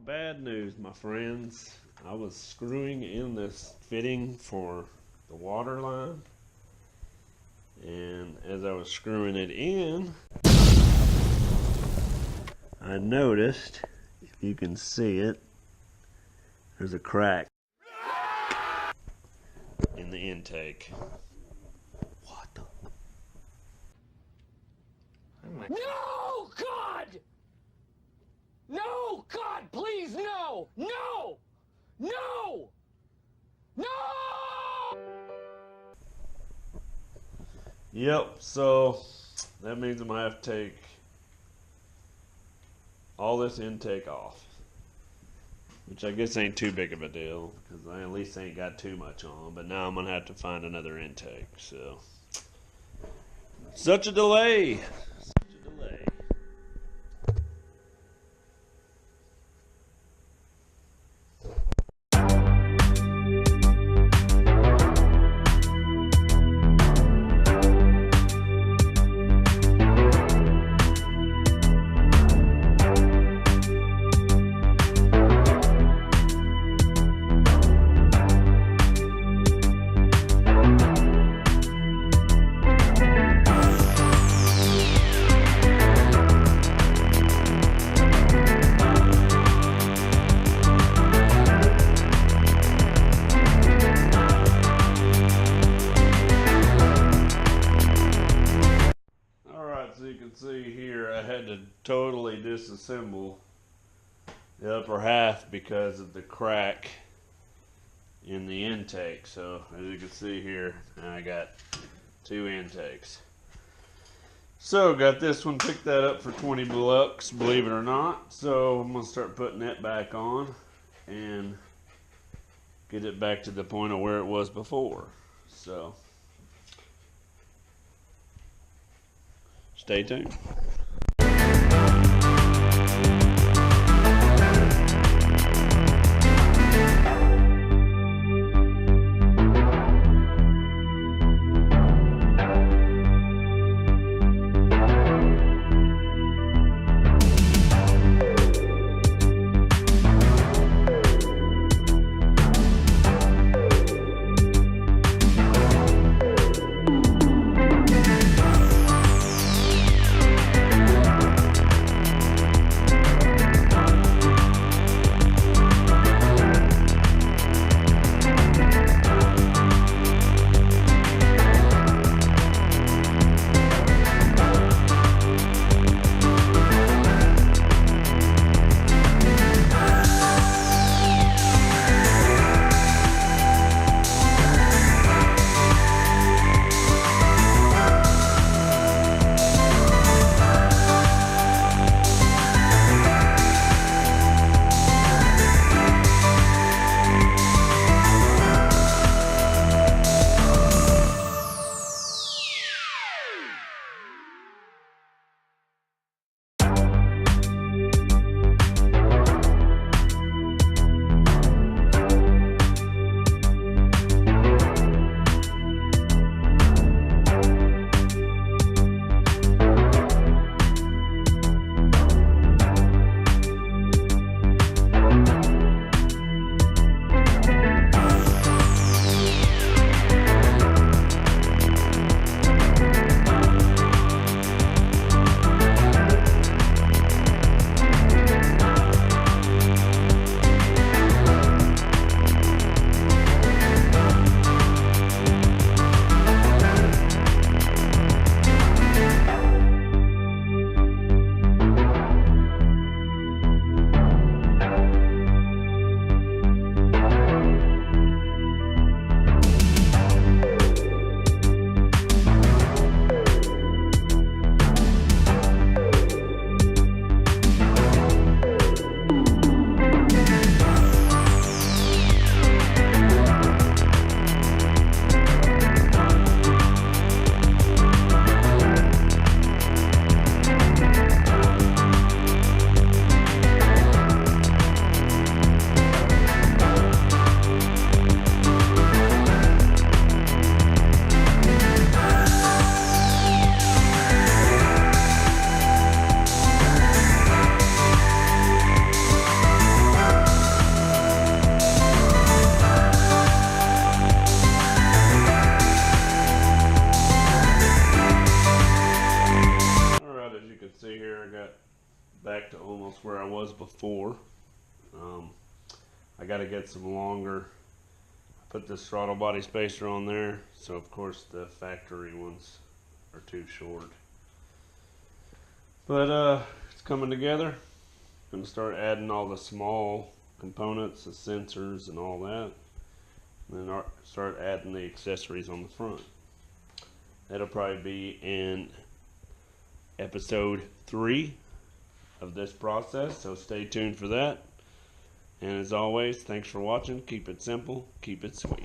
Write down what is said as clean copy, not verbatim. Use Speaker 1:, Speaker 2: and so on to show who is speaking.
Speaker 1: Bad news, my friends. I was screwing in this fitting for the water line, and as I was screwing it in, I noticed, if you can see it, there's a crack in the intake. What the?
Speaker 2: No, God! No, God, please, no! No! No! No!
Speaker 1: Yep, so that means I'm gonna have to take all this intake off, which I guess ain't too big of a deal because I at least ain't got too much on, but now I'm gonna have to find another intake. So such a delay. See here, I had to totally disassemble the upper half because of the crack in the intake. So as you can see here, I got two intakes. So got this one, picked that up for 20 bucks, believe it or not. So I'm gonna start putting that back on and get it back to the point of where it was before. So stay tuned. back to almost where I was before. I got to get some longer. I put this throttle body spacer on there, so of course the factory ones are too short. But it's coming together. Gonna start adding all the small components, the sensors and all that, and then start adding the accessories on the front. That'll probably be in episode 3 of this process, so stay tuned for that. And as always, thanks for watching. Keep it simple, keep it sweet.